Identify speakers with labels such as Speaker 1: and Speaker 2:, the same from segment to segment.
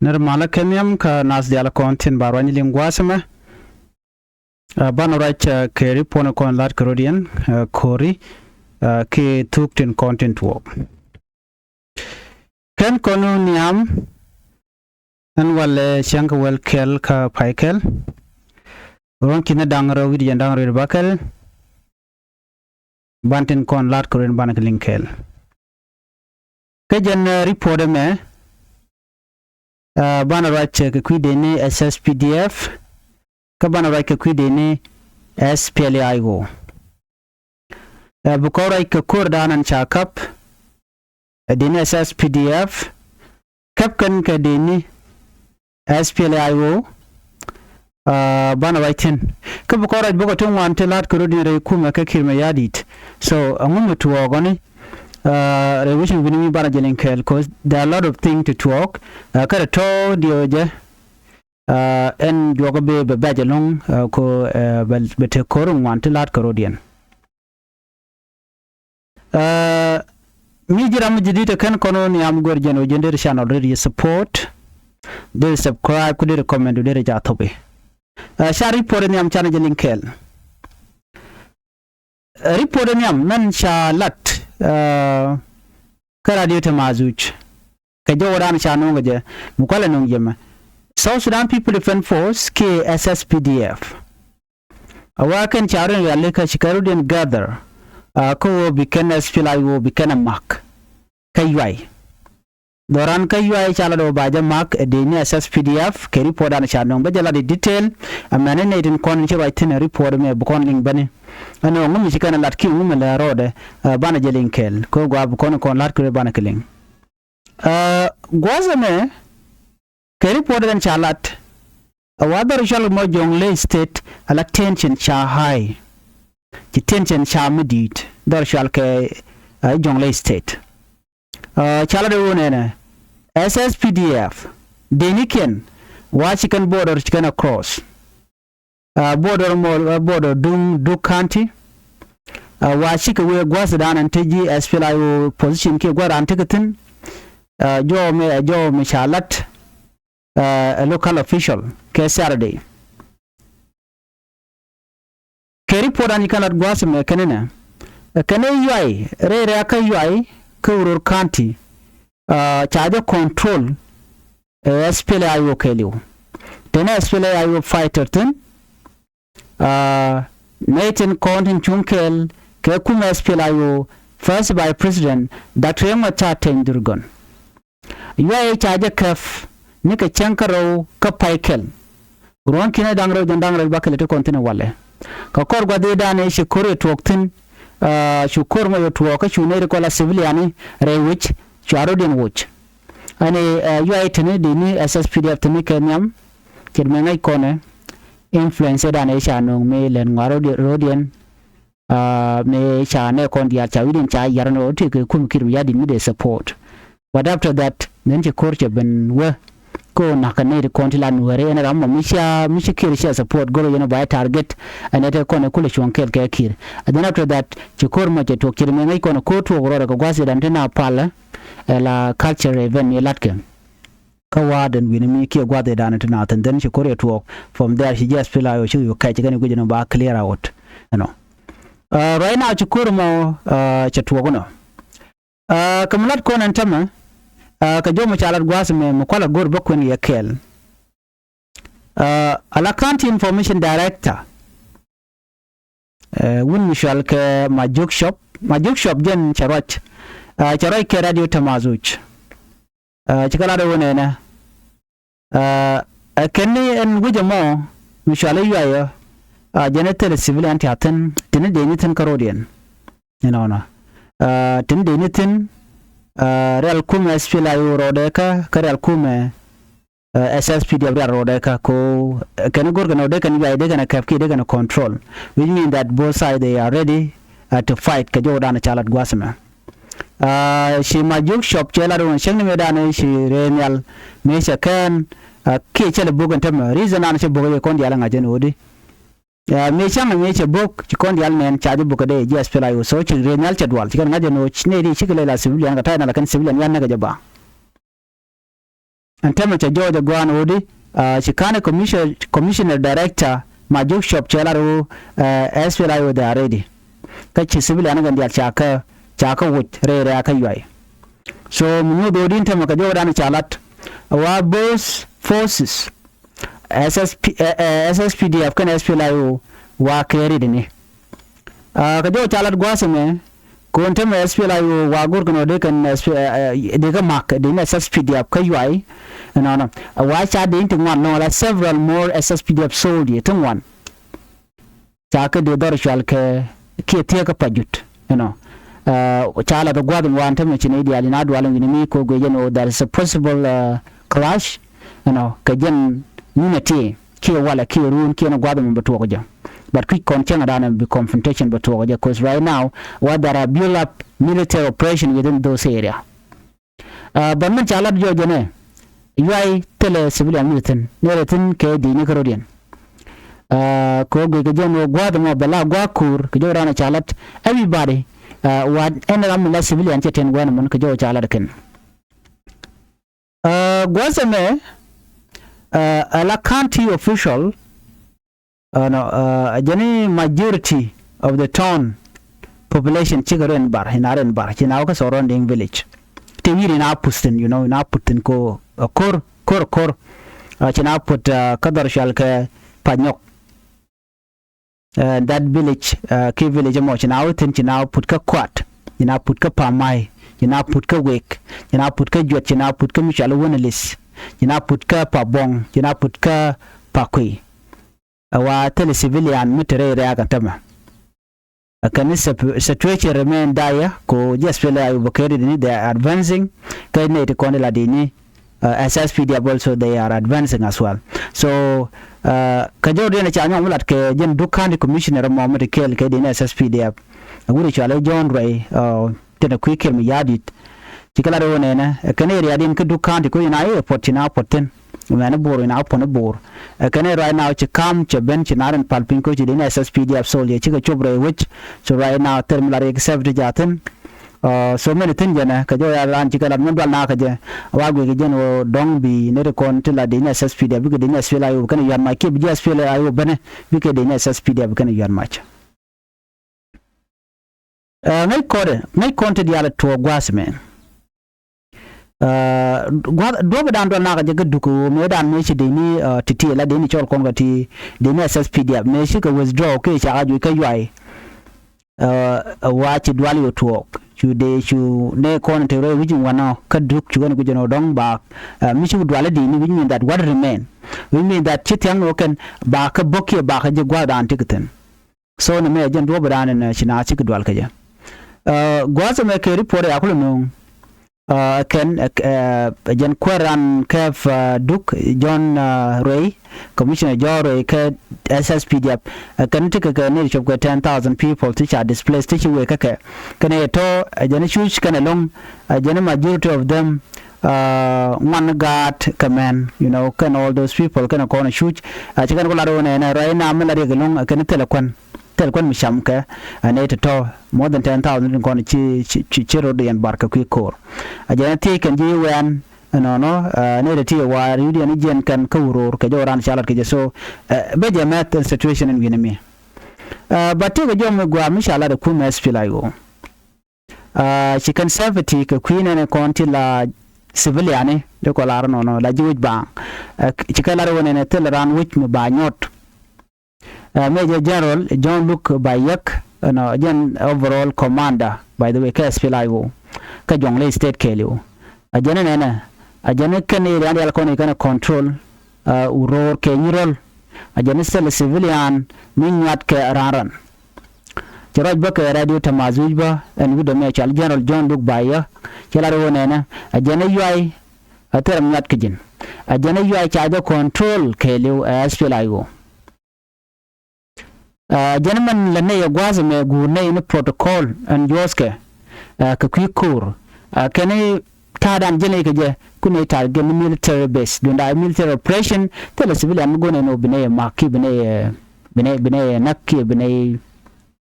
Speaker 1: Nirmala kenyam ka nas diala kontin barwani lingwasama. Bana right keri pona kon lat Caribbean kori ke tuktin content work. Ken konu niam an wale shanka wel kel ka paikel. Ron kina dangro widi dangro bakel. Bantin kon lat Caribbean bana linkel. Kajan report me bana right ke kwideni SSPDF ka bana right ke kwideni SPLA-IO. Bukora ke kurdanan chakap deni SSPDF kapkan ke deni SPLA-IO bana waitin ka bukora bugo tun wante lat kurudi re kuma ka kirma yadit so angumu tuogoni revision winning bana jelinkel because there are a lot of things to talk kada to dioje en jogobe be bajalong ko bete korun wante lat karodian mi jiram jidita kan kono ni am gorjeno jender channel already support do subscribe ko do comment do ja tobe shari pore ni am channel jelinkel report ni am nan shalat kara diyo mazuch ka jawaran shanu gaje mukwala nung yema South Sudan People Defense Force ke SSPDF awakan charon ya leka shikarudin gather ko bikana SPLA-IO bikana mak kayuai doran kayuai chala do baja mak deni SSPDF ke report an shanu bajala di detail amane ne din kon ci writing report me bukon ling bane ano ngum shikana latki ngum la rode bana jelinkel ko gwa bukon kon lat ko bana keling gwazame ke report an chalat awadar shal mo Jonglei state ala tension cha high ki tension cha midit dar shal ke Jonglei state chala de wonene SSPDF deniken wa chicken border chicken across border du county wa chika we gwasa dan anteji SPLA-IO position ke gwara antikatin jo me shalat a local official ke Saturday ke report an kalat gwasa me kanena kane yuai re aka yuai kurur county charge control SPLA-IO keliu tena SPLA-IO fighter tin Nathan Kontin Chunkel ke kuma SPLA-IO first by president Dr. Yamata Tendurgon yuai charge kaf nika chankaro ka paikel ruwan kina dangro jandangro bakale to kontina wale ka kor gwade dane shi kore toktin shukur ma yotuoka shunere kola civiliani re which charodin watch ane yuai tene dini SSPDF tene kenyam kirmengai kone influence dane shanong me len ngaro rodian me shane kondia chawidin cha yarno tike kum kirim yadi mide support but after that nenje korche ben we ko nakane kontila Nuer ene ramma misha kir support goro yeno by target anete kone kule shonkel ke kir and then after that chikor ma to kirmengai kono ko to goro ko gwasi dan tena pala la culture event latke kawaden winimi ke gwade dan tena and then chikor to from there she just feel like you kai chigani gujeno ba clear out you know right now chikor mo chatwo gono kamlat kono ntama ka jomo chalat gwasa me mukwala gor bakwen yakel ala county information director wun mishal ke majuk shop jen charwach charai ke radio tamazuch chikala da wone na kenni en wujamo mishal yuayo janitel civilian tiatan tin de nitin karodian you know na tin de nitin real kume SPLA-IO rodeka ka real kume SSPDF rodeka ko can go gonna they can be they gonna capture they gonna control which mean that both sides they are ready to fight ka jodan chalat gwasama she majuk shop chela don shengni medane she real me shakan ke chele bugan tam reason an she bugan kon diala ngajen odi me changa me che bok ci kon dial men chaaju buka de SPLA-IO so ci renal chadwal ci kan ngaje no ci ne di ci kala civilian ga tayna la kan civilian yan naga jaba antema cha George Gwan odi chikane commissioner director majuk shop chelaro SPLA-IO da ready kachi civilian gan dia chaka wut re aka yuai so mu do din tema ka jodan chalat wa both forces SSPDF kan SPLA-IO wa keri dini ka jo chalat gwaseme ko ntema SPLA-IO wa gurgano de kan de ga mak de SSPDF ka yuai no wa cha de into one no several more SSPDF soldier to one chaka de dor shal ke tie ka pajut chala the gwadun wan tam chine dia na dwalin ni ko go there is a possible clash ka jen unity ke wala ke run ke na gwadun beto ko jam but quick content and be confrontation beto ko because right now what there are build up military operation within those area but man chala jo jene yuai tele civilian militant neretin ke di ni karodian ko go jen gwadun bala gwakur ke jo rana chalat everybody what enram la civilian cheten gwan mun ko jo chala ken gwasame ala county official jani majority of the town population chigaren bar hinaren bar chinaw ka surrounding village tewiri na pustin na putin ko kor china put kadar shal ka panyok that village ke village mo china put ka kwat china put ka pamai china put ka wek china put ka jot china put ka mishalo wonalis china put ka pabong china put ka pakui wa tele civilian mitere ya kantama can situation remain dire ko SPLA-IO bakeri ni they are advancing kai ne te konela dini SSPDF also they are advancing as well so kajo dina chanya mulat ke jen dukkan commissioner Muhammad Kel ke dina SSPDF aguri chale Jonglei tena quicker mi yadit tikala do nena kaneri adin ke dukkan ko ina airport na poten mana bor ina upon bor kaneri right now to come to bench naran palpin ko dina SSPDF soldier chika chobre which so right now terminal except jaten so many things jana kajo ya ran chikala nundal na kaje wagu ge jeno dongbi ne kon tila de SSPDF bi de SPLA-IO kan yan ma ke bi SPLA-IO bane bi ke de SSPDF kan yan ma cha ngai konte diala to gwasme do dan do na kaje duko me dan me chi de ni titi la de ni chol kon gati de SSPDF me shi ka withdraw ke cha aju ka yuai wa chi dwali tuɔɔk chu ne kon te ro wijin wana kaduk chu gon gujeno dong ba mi chu dwala di ni mean that what remain we mean that chitang no kan ba ka bokke ba ka je gwada antikten so ne me jen do badan na china chi dwal ka je gwaza me ke report ya kullu ken jen kwaran kef duk John Ray commissioner Jore ke SSPDF kan tika ka ne chop 10,000 people teach are displaced teach we ka kan to jen shush kan long jen majority of them one guard command can all those people can ko na shush chikan ko laro ne na right na mala re long kan telekon misham ka ane to more than 10,000 ko chi ro de yan barka ku kor jen ti kan ji wen no ne de ti wa yudi ni jen kan kawror ka joran shalat ke so be jamat situation in ginemi but to go me gwa mishala da kuma SPLA-IO she conservative ka queen ne konti la civilian de ko lar no la jiwit ba ci kala ro ne teleran wich me ba nyot Major General John Luke Bayak again overall commander by the way ka SPLA-IO ka Jonglei state keliu ajana nena ajana kan iri andi alkoni kana control uror ke yirol ajana sel civilian minyat ke raran jaraj baka radio tamazujba and with the major General John Luke Bayak kelaro nena ajana yuai ateram nyat kijin ajana yuai chaja control keliu SPLA-IO gentlemen lene ya gwaza me gune in protocol and yoske ka kwikur kene kadan jene ke kune target military base dunda military operation tele civilian gone no bine makki bine nakki bine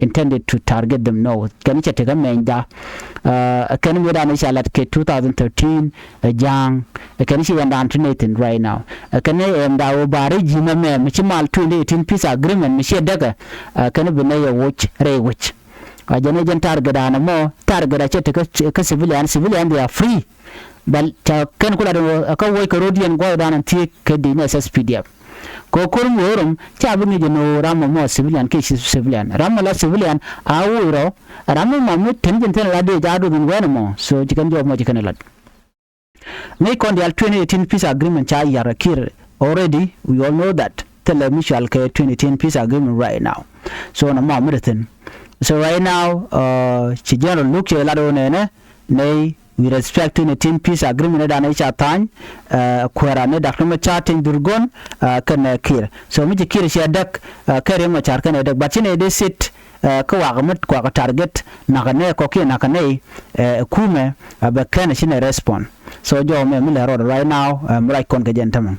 Speaker 1: intended to target them. No, can you take a menda? Can we done at 2013 young? Can you see an alternating right now? Can you and bari jima me michimal 2018 peace agreement michi daga can you be na watch ray watch generation target and more target a civilian they are free but can kula ka work roadian go down and take the SSPDF ko kurum worum chabu ni no ramo mo civilian cases civilian ramo la civilian awuro ramo mamu tenjen la de jadu bin wenamo so chicken job mo chicken lad may kon the 2018 peace agreement cha yarakir already we all know that tell mutual 2018 peace agreement right now so na mo meritin so right now chijano look che lado ne nay we respect 2018 peace agreement da na cha tan kwara ne da kuma chatting durgon kan kir so mi kir shi dak kare ma char kan dak bacine de sit ka wagamat kwa target na ne ko ke na ne kume ba kan shi ne respond so jo me mi lero right now right kon ke gentlemen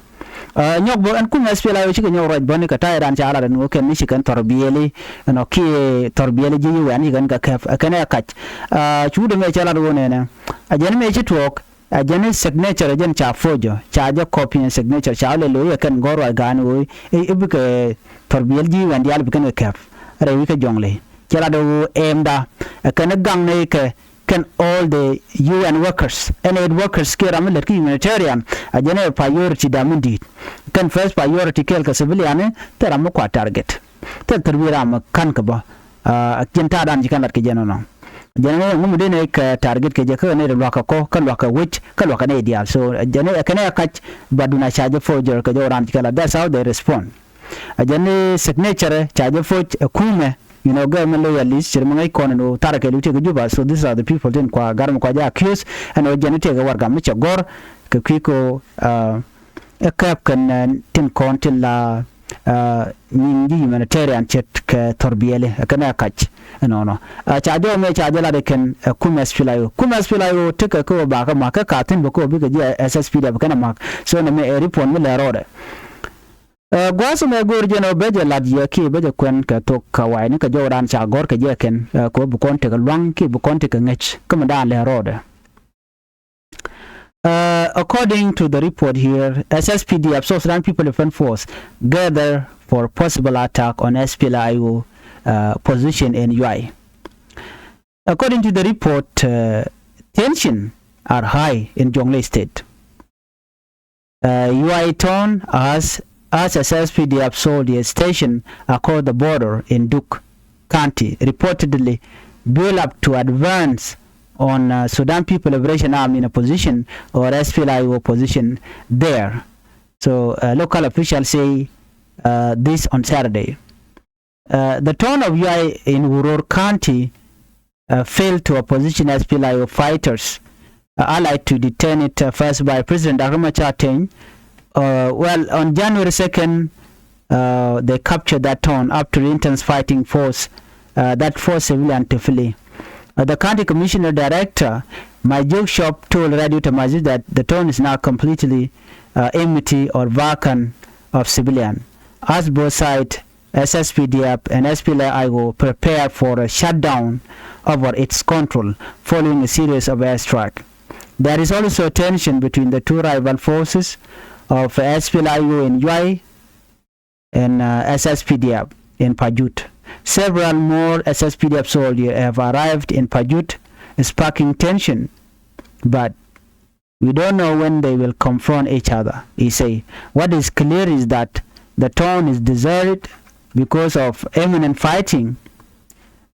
Speaker 1: nyok bo an kuma SPLA-IO shi nyok right boni ka tayran cha ala no ken ni shi kan torbiyeli no ki torbiyeli ji wan gan ka kaf kana kach chude me chala do ne ajen me chi tuɔɔk ajen signature ajen cha fojo cha ja copy and signature cha le lo kan goro gan o ibike torbiyel ji wan dial bikan kaf re wi ka jonglei chala do emda kan gang ne ke can all the UN workers and aid workers care am like humanitarian ajene priority damindi can first priority kel ka civilian tera mo kwa target terbira ma kan ka ba kinta dan jikan lat ke jenono jene ngum de ne ka target ke je ka ne lwaka ko kan lwaka which kan lwaka ne ideal so jene kana ka baduna charge forger ka joran jikala that's how they respond ajene signature charge forge kume you know government loyalists chirmangai kono tarake lute juba so these are the people then kwa garam kwa ja accused and jene te ga warga micha gor ka kiko a kap kan tin kontin la ningi humanitarian chet ke torbiyele kana kach no chajo me chajo la de ken kuma SPLA-IO tika ko ba ka maka katin ba ko bi ga SSPDF kana mak so na me report me la rode gwaso me gorjeno beje ladye ki beje kwen ka to kawai ni ka joran cha gor ka je ken ko bu konte ka lwang ki bu konte ka ngech kuma da le rode. According to the report here, SSPDF, South Sudan People Defense Force, gather for possible attack on SPLA-IO position in Yuai. According to the report, tension are high in Jonglei State. Yuai town as SSPDF soldiers station across the border in Duke County reportedly built up to advance on Sudan People Liberation Army in a position or SPLA-IO position there. So local officials say this on Saturday. The town of Yuai in Urur County failed to opposition SPLA-IO fighters allied to detain it first by President Machar. Well, on January 2nd, they captured that town after intense fighting force that forced civilians to flee. The county commissioner director, my joke shop, told Radio Tamazi that the town is now completely empty or vacant of civilian. As both sides, SSPDF and SPLA-IO prepare for a shutdown over its control following a series of airstrikes. There is also tension between the two rival forces of SPLA-IO in Yuai and SSPDF in Pajut. Several more SSPDF soldiers have arrived in Pajut, sparking tension, but we don't know when they will confront each other, he said. What is clear is that the town is deserted because of imminent fighting,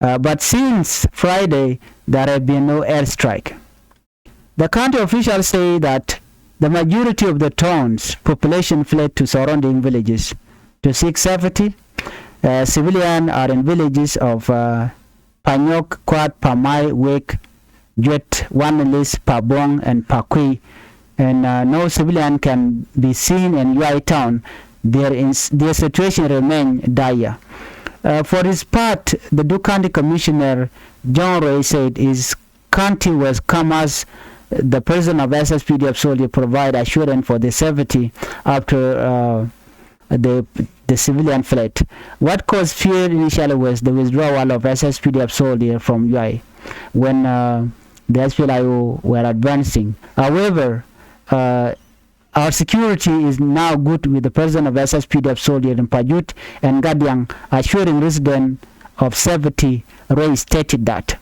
Speaker 1: but since Friday, there have been no airstrike. The county officials say that the majority of the town's population fled to surrounding villages to seek safety. Civilians are in villages of Panyok, Kwat, Pamai, Wek, Jet, Wanalis, Pabong, and Pakui, and no civilian can be seen in Yuai town. Their situation remains dire. For his part, the Duke County Commissioner Jonglei said his county was come as the president of SSPDF soldier provide assurance for the safety after the the civilian fled. What caused fear initially was the withdrawal of SSPDF soldiers from Yuai when the SPLA-IO were advancing. However, our security is now good with the presence of SSPDF soldiers in Pajut and Gadiang, assuring residents of safety. Ray stated that.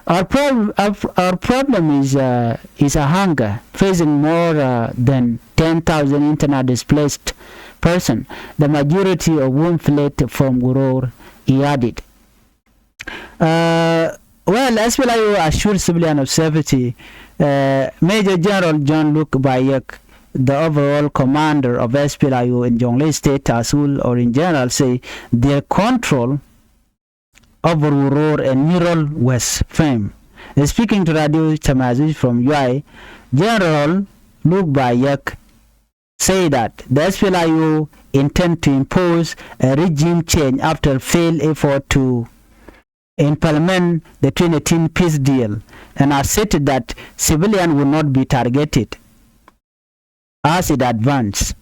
Speaker 1: Our problem is a hunger, facing more than 10,000 internal displaced persons, the majority of whom fled from Guror, he added. Well, SPLA-IO assured civilians of safety. Major General John Luke Bayek, the overall commander of SPLA-IO in Jonglei State, Asul, or in general, say their control over Uror and Neural was firm. Speaking to Radio Tamaziz from Yuai, General Luke Bayek say that the SPLA-IO intend to impose a regime change after failed effort to implement the 2018 peace deal, and asserted that civilians will not be targeted as it advanced.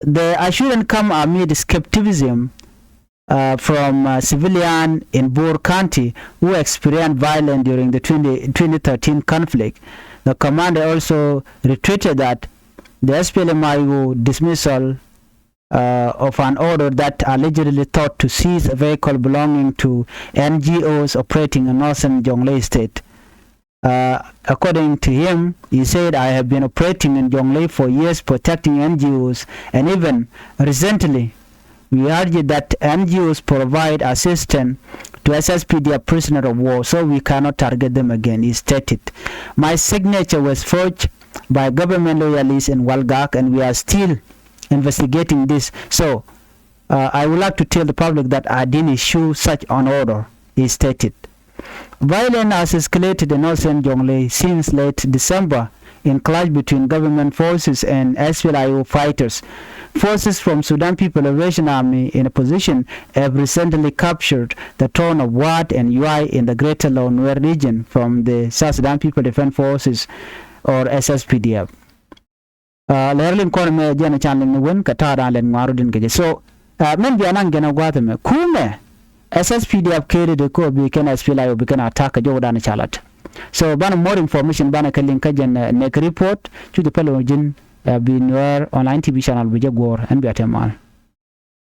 Speaker 1: The assurance come amid skepticism from civilians in Bor County who experienced violence during the 2013 conflict. The commander also reiterated that the SPLA-IO dismissal of an order that allegedly thought to seize a vehicle belonging to NGOs operating in northern Jonglei State. According to him, he said, I have been operating in Jonglei for years protecting NGOs, and even recently we argued that NGOs provide assistance to SSPDF prisoner of war, so we cannot target them again, he stated. My signature was forged by government loyalists in Walgak, and we are still investigating this. So I would like to tell the public that I didn't issue such an order, he stated. Violence has escalated in northern Jonglei since late December in clash between government forces and SPLA-IO fighters. Forces from Sudan People Liberation Army in a position have recently captured the town of Wad and Yuai in the Greater Nuer region from the South Sudan People Defense Forces or SSPDF. Lerlin korme jana chanling win katada len marudin geje. So men bianang gena gwatame kume SSPDF kere de ko bi ken SPLA-IO bi ken attack jodan chalat. So bana more information bana kalin kajen nek report to the pelojin bi Nuer online TV channel bi jagor and bi atemal.